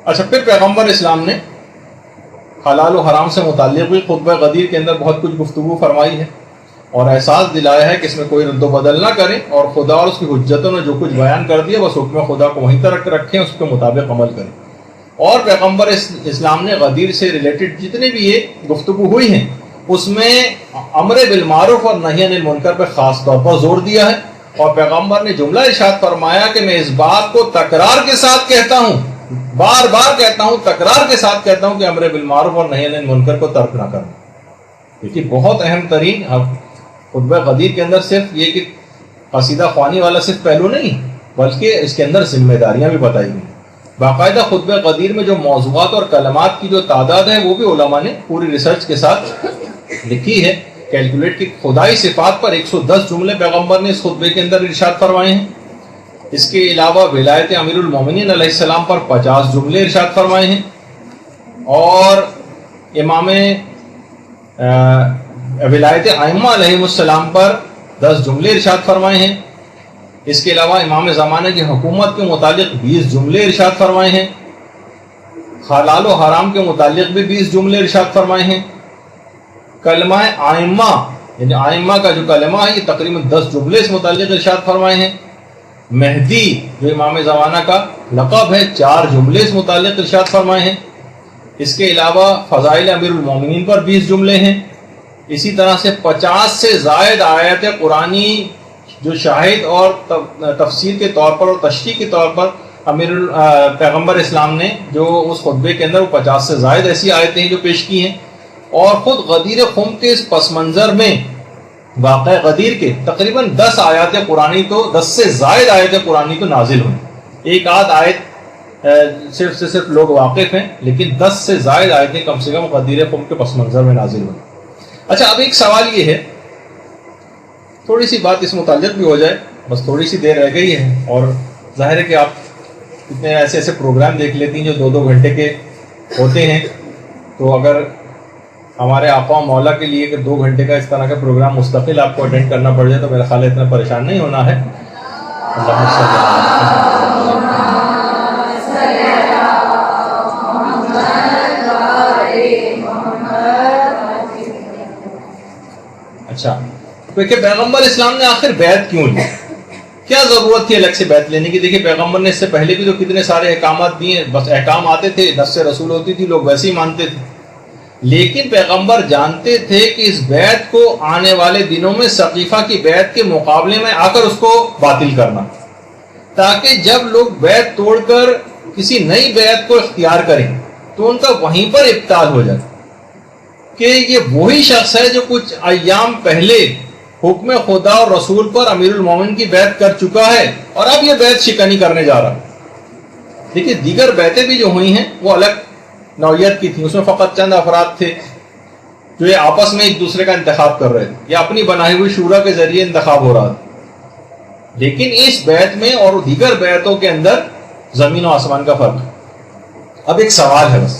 اچھا، پھر پیغمبر اسلام نے حلال و حرام سے متعلق بھی خطبہ غدیر کے اندر بہت کچھ گفتگو فرمائی ہے اور احساس دلایا ہے کہ اس میں کوئی رد و بدل نہ کریں اور خدا اور اس کی حجتوں نے جو کچھ بیان کر دیا بس حکم خدا کو وہیں تک رکھیں، اس کے مطابق عمل کریں۔ اور پیغمبر اسلام نے غدیر سے ریلیٹڈ جتنے بھی یہ گفتگو ہوئی ہیں اس میں امر بالمعروف اور نہی عن المنکر پہ خاص طور پر زور دیا ہے، اور پیغمبر نے جملہ ارشاد فرمایا کہ میں اس بات کو تکرار کے ساتھ کہتا ہوں، بار بار کہتا ہوں، تکرار کے ساتھ کہتا ہوں کہ امر بالمعروف اور نہی عن المنکر کو ترک نہ کرنا۔ دیکھیے بہت اہم ترین خطبہ غدیر کے اندر صرف یہ کہ قصیدہ خوانی والا صرف پہلو نہیں بلکہ اس کے اندر ذمہ داریاں بھی بتائی گئی۔ باقاعدہ خطبہ غدیر میں جو موضوعات اور کلمات کی جو تعداد ہے وہ بھی علماء نے پوری ریسرچ کے ساتھ لکھی ہے، کیلکولیٹ کی۔ خدائی صفات پر 110 جملے پیغمبر نے اس خطبے کے اندر ارشاد فرمائے ہیں۔ اس کے علاوہ ولایت امیر المومنین علیہ السلام پر 50 جملے ارشاد فرمائے ہیں، اور امام ولایت ائمہ علیہ السلام پر 10 جملے ارشاد فرمائے ہیں۔ اس کے علاوہ امام زمانہ کی حکومت کے متعلق 20 جملے ارشاد فرمائے ہیں۔ حلال و حرام کے متعلق بھی 20 جملے ارشاد فرمائے ہیں۔ کلمہ ائمہ یعنی ائمہ کا جو کلمہ ہے یہ تقریباً 10 جملے اس متعلق ارشاد فرمائے ہیں۔ مہدی جو امام زمانہ کا لقب ہے 4 جملے اس متعلق ارشاد فرمائے ہیں۔ اس کے علاوہ فضائل امیر المومنین پر 20 جملے ہیں۔ اسی طرح سے 50 سے زائد آیات قرآنی جو شاہد اور تفسیر کے طور پر اور تشریح کے طور پر پیغمبر اسلام نے جو اس خطبے کے اندر وہ 50 سے زائد ایسی آیتیں جو پیش کی ہیں، اور خود غدیر خم کے اس پس منظر میں واقع غدیر کے تقریباً 10 آیات قرآنی تو 10 سے زائد آیات قرآنی تو نازل ہوئی۔ ایک آدھ آیت صرف سے صرف لوگ واقف ہیں، لیکن 10 سے زائد آیتیں کم سے کم غدیر خم کے پس منظر میں نازل ہوئی۔ اچھا، اب ایک سوال یہ ہے، تھوڑی سی بات اس متعلق بھی ہو جائے، بس تھوڑی سی دیر رہ گئی ہے، اور ظاہر ہے کہ آپ اتنے ایسے ایسے پروگرام دیکھ لیتی ہیں جو 2-2 گھنٹے کے ہوتے ہیں، تو اگر ہمارے آقا و مولا کے لیے کہ 2 گھنٹے کا اس طرح کا پروگرام مستقل آپ کو اٹینڈ کرنا پڑ جائے تو میرا خیال ہے اتنا پریشان نہیں ہونا ہے۔ اچھا، کہ پیغمبر اسلام نے آخر بیعت کیوں لی؟ کیا ضرورت تھی الگ سے بیعت لینے کی؟ دیکھیے پیغمبر نے اس سے پہلے بھی تو کتنے سارے احکامات دیے، بس احکام آتے تھے، نص رسول ہوتی تھی، لوگ ویسے ہی مانتے تھے، لیکن پیغمبر جانتے تھے کہ اس بیعت کو آنے والے دنوں میں ثقیفہ کی بیعت کے مقابلے میں آ کر اس کو باطل کرنا، تاکہ جب لوگ بیعت توڑ کر کسی نئی بیعت کو اختیار کریں تو ان کا وہیں پر ابطال ہو جائے کہ یہ وہی شخص ہے جو کچھ ایام پہلے حکم خدا اور رسول پر امیر المومن کی بیعت کر چکا ہے اور اب یہ بیعت شکنی کرنے جا رہا ہے۔ دیکھیے دیگر بیعتیں بھی جو ہوئی ہیں وہ الگ نوعیت کی تھیں، اس میں فقط چند افراد تھے جو یہ آپس میں ایک دوسرے کا انتخاب کر رہے تھے یا اپنی بنائی ہوئی شورا کے ذریعے انتخاب ہو رہا تھا، لیکن اس بیعت میں اور دیگر بیعتوں کے اندر زمین و آسمان کا فرق ہے۔ اب ایک سوال ہے، بس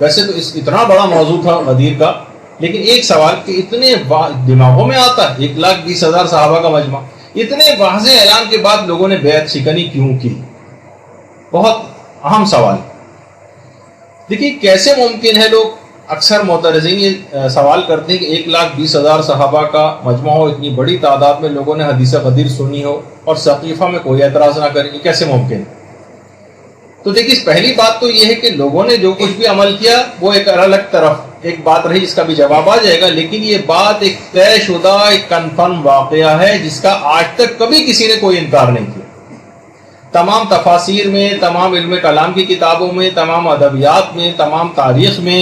ویسے تو اتنا بڑا موضوع تھا غدیر کا، لیکن ایک سوال کہ اتنے دماغوں میں آتا ہے 1,20,000 صحابہ کا مجمع، اتنے واضح اعلان کے بعد لوگوں نے بیعت شکنی کیوں کی؟ بہت اہم سوال۔ دیکھیے کیسے ممکن ہے، لوگ اکثر معترضین یہ سوال کرتے ہیں کہ 1,20,000 صحابہ کا مجمع ہو، اتنی بڑی تعداد میں لوگوں نے حدیث غدیر سنی ہو اور ثقیفہ میں کوئی اعتراض نہ کرے، یہ کیسے ممکن ہے؟ تو دیکھیے پہلی بات تو یہ ہے کہ لوگوں نے جو کچھ بھی عمل کیا وہ ایک الگ طرف ایک بات رہی، جس کا بھی جواب آ جائے گا، لیکن یہ بات ایک طے شدہ ایک کنفرم واقعہ ہے جس کا آج تک کبھی کسی نے کوئی انکار نہیں کیا۔ تمام تفاسیر میں، تمام علم کلام کی کتابوں میں، تمام ادبیات میں، تمام تاریخ میں،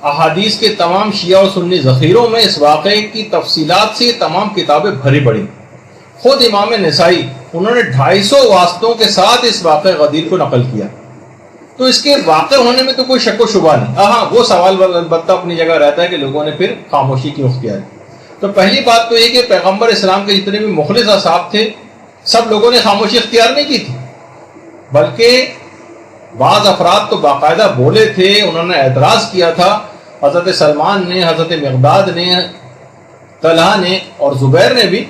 احادیث کے تمام شیعہ و سنی ذخیروں میں اس واقعے کی تفصیلات سے تمام کتابیں بھری پڑی۔ خود امام نسائی انہوں نے 250 واسطوں کے ساتھ اس واقعہ غدیر کو نقل کیا، تو اس کے واقع ہونے میں تو کوئی شک و شبہ نہیں۔ ہاں وہ سوال البتہ اپنی جگہ رہتا ہے کہ لوگوں نے پھر خاموشی کیوں اختیار کی؟ تو پہلی بات تو یہ کہ پیغمبر اسلام کے جتنے بھی مخلص اصحاب تھے سب لوگوں نے خاموشی اختیار نہیں کی تھی، بلکہ بعض افراد تو باقاعدہ بولے تھے، انہوں نے اعتراض کیا تھا۔ حضرت سلمان نے، حضرت مقداد نے، طلحہ نے اور زبیر نے بھی،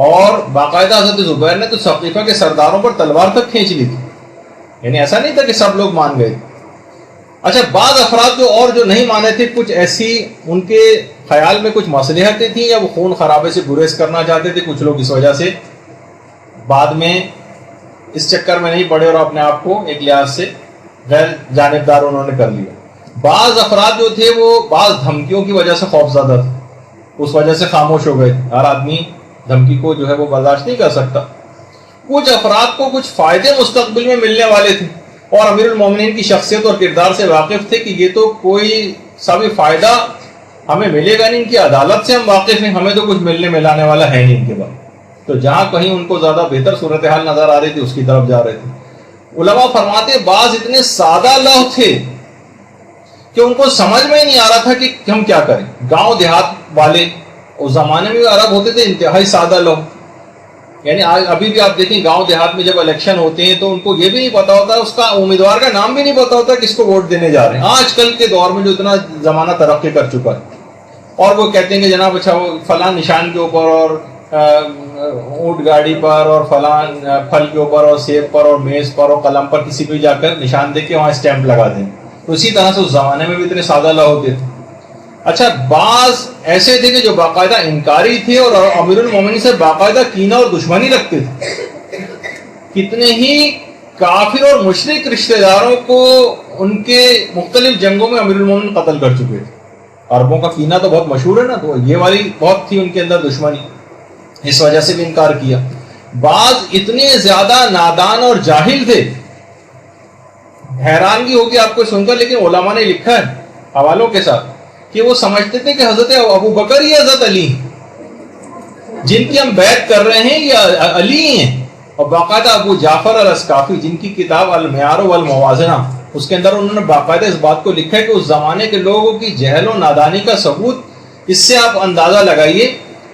اور باقاعدہ حضرت زبیر نے تو ثقیفہ کے سرداروں پر تلوار تک کھینچ لی تھی، یعنی ایسا نہیں تھا کہ سب لوگ مان گئے. اچھا بعض افراد جو نہیں مانے تھے, کچھ ایسی ان کے خیال میں کچھ مصلحتیں تھیں یا وہ خون خرابے سے گریز کرنا چاہتے تھے. کچھ لوگ اس وجہ سے بعد میں اس چکر میں نہیں پڑے اور اپنے آپ کو ایک لحاظ سے غیر جانبدار انہوں نے کر لیا. بعض افراد جو تھے وہ بعض دھمکیوں کی وجہ سے خوف زدہ تھے, اس وجہ سے خاموش ہو گئے. ہر آدمی دھمکی کو جو ہے وہ برداشت نہیں کر سکتا. کچھ افراد کو کچھ فائدے مستقبل میں ملنے والے تھے اور امیر المومنین کی شخصیت اور کردار سے واقف تھے کہ یہ تو کوئی سا بھی فائدہ ہمیں ملے گا نہیں, ان کی عدالت سے ہم واقف ہیں, ہمیں تو کچھ ملنے ملانے والا ہے نہیں ان کے بعد. تو جہاں کہیں ان کو زیادہ بہتر صورتحال نظر آ رہی تھی اس کی طرف جا رہے تھے. علماء فرماتے بعض اتنے سادہ لوح تھے کہ ان کو سمجھ میں ہی نہیں آ رہا تھا کہ ہم کیا کریں. گاؤں دیہات والے اس زمانے میں بھی عرب ہوتے تھے انتہائی سادہ لوگ. یعنی ابھی بھی آپ دیکھیں گاؤں دیہات میں جب الیکشن ہوتے ہیں تو ان کو یہ بھی نہیں پتا ہوتا, اس کا امیدوار کا نام بھی نہیں پتا ہوتا کس کو ووٹ دینے جا رہے ہیں. آج کل کے دور میں جو اتنا زمانہ ترقی کر چکا ہے, اور وہ کہتے ہیں کہ جناب اچھا وہ فلاں نشان کے اوپر اور اونٹ گاڑی پر اور فلاں پھل کے اوپر اور سیب پر اور میز پر اور قلم پر کسی بھی جا کر نشان دے کے وہاں اسٹیمپ لگا دیں. تو اسی طرح سے اس زمانے میں بھی اتنے سادہ لوگ ہوتے تھے. اچھا بعض ایسے تھے کہ جو باقاعدہ انکاری تھے اور امیر المومنین سے باقاعدہ کینہ اور دشمنی رکھتے تھے. کتنے ہی کافر اور مشرک رشتہ داروں کو ان کے مختلف جنگوں میں امیر المومنین قتل کر چکے تھے. عربوں کا کینہ تو بہت مشہور ہے نا, تو یہ والی بہت تھی ان کے اندر دشمنی, اس وجہ سے بھی انکار کیا. بعض اتنے زیادہ نادان اور جاہل تھے, حیرانگی ہوگی آپ کو سن کر, لیکن علماء نے لکھا ہے حوالوں کے ساتھ کہ وہ سمجھتے تھے کہ حضرت ابو بکر یا حضرت علی جن کی ہم بیعت کر رہے ہیں یہ علی ہیں. اور باقاعدہ ابو جعفر الاسقافی جن کی کتاب المعیار والموازنہ, اس کے اندر انہوں نے باقاعدہ اس بات کو لکھا ہے کہ اس زمانے کے لوگوں کی جہل و نادانی کا ثبوت اس سے آپ اندازہ لگائیے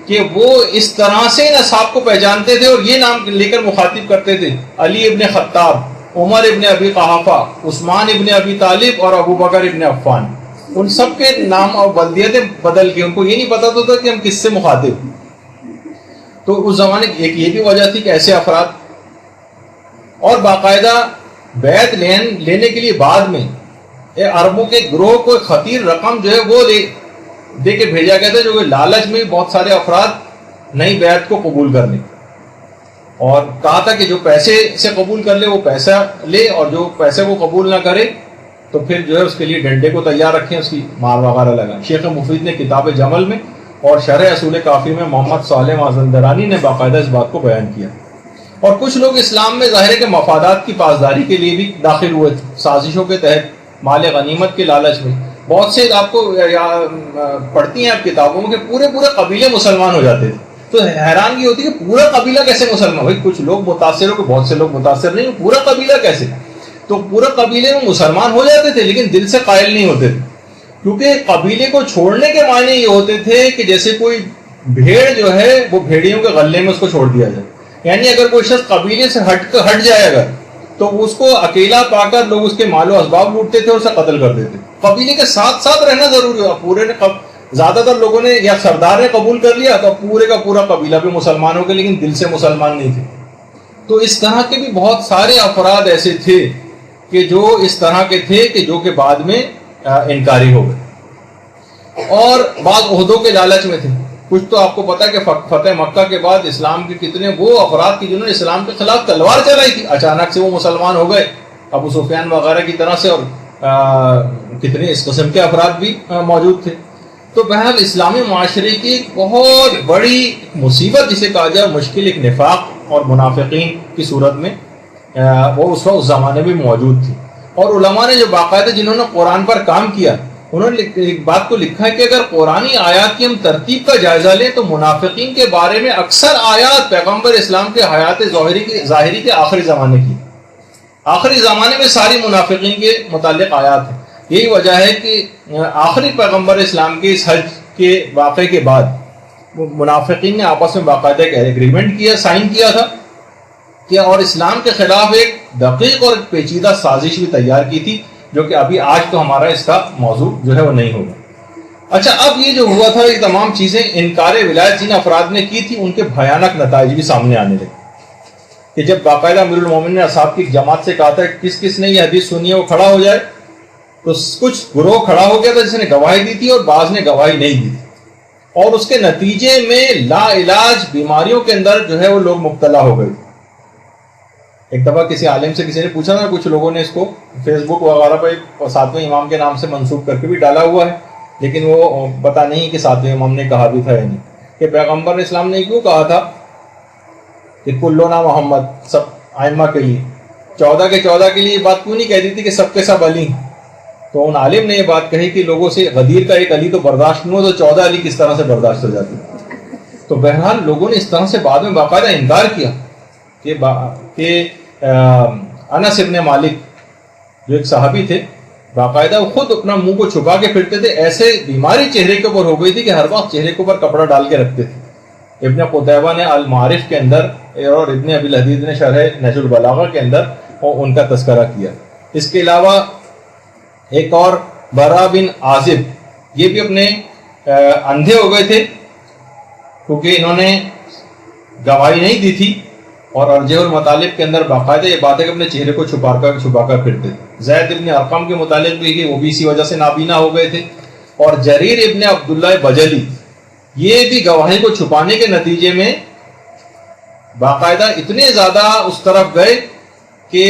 کہ وہ اس طرح سے نصاب کو پہچانتے تھے اور یہ نام لے کر مخاطب کرتے تھے, علی ابن خطاب, عمر ابن ابی قحافہ, عثمان ابن ابی طالب اور ابو بکر ابن عفان. ان سب کے نام اور بلدیتیں بدل کے ان کو یہ نہیں پتا تھا کہ ہم کس سے مخاطب. تو اس زمانے کی ایک یہ بھی وجہ تھی کہ ایسے افراد, اور باقاعدہ بیعت لینے کے لیے بعد میں عربوں کے گروہ کو خطیر رقم جو ہے وہ دے کے بھیجا گیا تھا, جو کہ لالچ میں بہت سارے افراد نئی بیعت کو قبول کر لیں, اور کہا تھا کہ جو پیسے سے قبول کر لے وہ پیسہ لے, اور جو پیسے کو قبول نہ کرے تو پھر جو ہے اس کے لیے ڈنڈے کو تیار رکھیں, اس کی مار وغیرہ لگائیں. شیخ مفید نے کتاب جمل میں اور شرح اصول کافی میں محمد صالح مازندرانی نے باقاعدہ اس بات کو بیان کیا. اور کچھ لوگ اسلام میں ظاہر ہے کہ مفادات کی پاسداری کے لیے بھی داخل ہوئے تھے, سازشوں کے تحت مال غنیمت کے لالچ میں. بہت سے آپ کو پڑھتی ہیں آپ کتابوں میں کہ پورے قبیلے مسلمان ہو جاتے تھے. تو حیرانگی ہوتی ہے کہ پورا قبیلہ کیسے مسلمان, بھائی کچھ لوگ متاثر ہو کہ بہت سے لوگ متاثر نہیں, پورا قبیلہ کیسے؟ تو پورے قبیلے میں مسلمان ہو جاتے تھے لیکن دل سے قائل نہیں ہوتے تھے, کیونکہ قبیلے کو چھوڑنے کے معنی یہ ہوتے تھے کہ جیسے کوئی بھیڑ جو ہے وہ بھیڑیوں کے غلے میں اس کو چھوڑ دیا جائے. یعنی اگر کوئی شخص قبیلے سے ہٹ جائے اگر, تو اس کو اکیلا پا کر لوگ اس کے مال و اسباب لوٹتے تھے اور اسے قتل کر دیتے. قبیلے کے ساتھ رہنا ضروری ہوا. پورے نے زیادہ تر لوگوں نے یا سردار نے قبول کر لیا تو پورے کا پورا قبیلہ بھی مسلمان ہو گیا, لیکن دل سے مسلمان نہیں تھے. تو اس طرح کے بھی بہت سارے افراد ایسے تھے کہ جو اس طرح کے تھے کہ جو کہ بعد میں انکاری ہو گئے, اور بعض عہدوں کے لالچ میں تھے. کچھ تو آپ کو پتا کہ فتح مکہ کے بعد اسلام کے کتنے وہ افراد کی جنہوں نے اسلام کے خلاف تلوار چلائی تھی, اچانک سے وہ مسلمان ہو گئے, ابو سفیان وغیرہ کی طرح سے, اور کتنے اس قسم کے افراد بھی موجود تھے. تو بہرحال اسلامی معاشرے کی ایک بہت بڑی مصیبت جسے کہا جائے مشکل, ایک نفاق اور منافقین کی صورت میں وہ اس وقت اس زمانے میں موجود تھی. اور علماء نے جو باقاعدہ جنہوں نے قرآن پر کام کیا, انہوں نے ایک بات کو لکھا ہے کہ اگر قرآنی آیات کی ہم ترتیب کا جائزہ لیں تو منافقین کے بارے میں اکثر آیات پیغمبر اسلام کے حیات ظاہری کے آخری زمانے کی, آخری زمانے میں ساری منافقین کے متعلق آیات ہیں. یہی وجہ ہے کہ آخری پیغمبر اسلام کے اس حج کے واقعے کے بعد منافقین نے آپس میں باقاعدہ ایک ایگریمنٹ کیا, سائن کیا تھا کہ, اور اسلام کے خلاف ایک دقیق اور پیچیدہ سازش بھی تیار کی تھی, جو کہ ابھی آج تو ہمارا اس کا موضوع جو ہے وہ نہیں ہوگا. اچھا, اب یہ جو ہوا تھا یہ تمام چیزیں انکار ولایت جن افراد نے کی تھی ان کے بھیانک نتائج بھی سامنے آنے لگے. کہ جب باقاعدہ امیر المومنین نے اصحاب کی جماعت سے کہا تھا کس کس نے یہ حدیث سنی ہے وہ کھڑا ہو جائے، تو کچھ گروہ کھڑا ہو گیا تھا جس نے گواہی دی تھی اور بعض نے گواہی نہیں دی تھی، اور اس کے نتیجے میں لا علاج بیماریوں کے اندر جو ہے وہ لوگ مبتلا ہو گئے۔ ایک دفعہ کسی عالم سے کسی نے پوچھا نا، کچھ لوگوں نے اس کو فیس بک وغیرہ پہ 7ویں امام کے نام سے منسوب کر کے بھی ڈالا ہوا ہے، لیکن وہ پتہ نہیں کہ 7ویں امام نے کہا بھی تھا یا نہیں، کہ پیغمبر اسلام نے کیوں کہا تھا کہ کلونا محمد، سب ائمہ کے لیے 14 کے 14 کے لیے یہ بات کیوں نہیں کہہ دی تھی کہ سب کے سب علی؟ تو ان عالم نے یہ بات کہی کہ لوگوں سے غدیر کا ایک علی تو برداشت نہیں ہو تو 14 علی کس طرح سے برداشت ہو جاتی۔ تو بہرحال لوگوں نے اس طرح سے بعد میں باقاعدہ انکار کیا کہ انس ابن مالک جو ایک صحابی تھے، باقاعدہ وہ خود اپنا منہ کو چھپا کے پھرتے تھے، ایسے بیماری چہرے کے اوپر ہو گئی تھی کہ ہر وقت چہرے کے اوپر کپڑا ڈال کے رکھتے تھے۔ ابن قتیبہ نے المعارف کے اندر اور ابن ابی الحدید نے شرح نہج البلاغہ کے اندر ان کا تذکرہ کیا۔ اس کے علاوہ ایک اور برا بن عازب، یہ بھی اپنے اندھے ہو گئے تھے کیونکہ انہوں نے گواہی نہیں دی تھی، اور ارجح المطالب کے اندر باقاعدہ یہ بات ہے کہ اپنے چہرے کو چھپا کر پھرتے تھے۔ زید ابن ارقم کے متعلق بھی کہ وہ بھی اسی وجہ سے نابینا ہو گئے تھے، اور جریر ابن عبداللہ بجلی یہ بھی گواہی کو چھپانے کے نتیجے میں باقاعدہ اتنے زیادہ اس طرف گئے کہ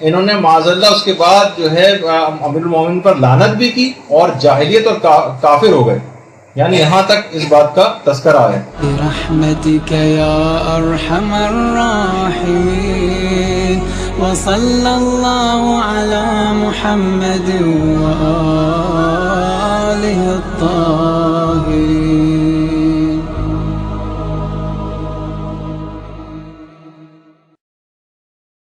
انہوں نے معاذ اللہ اس کے بعد جو ہے امیر المومنین پر لعنت بھی کی اور جاہلیت اور کافر ہو گئے، یعنی یہاں تک اس بات کا تذکرہ ہے۔ برحمتک یا ارحم الراحمین وصلی اللہ علی محمد وآلہ الطاہرین۔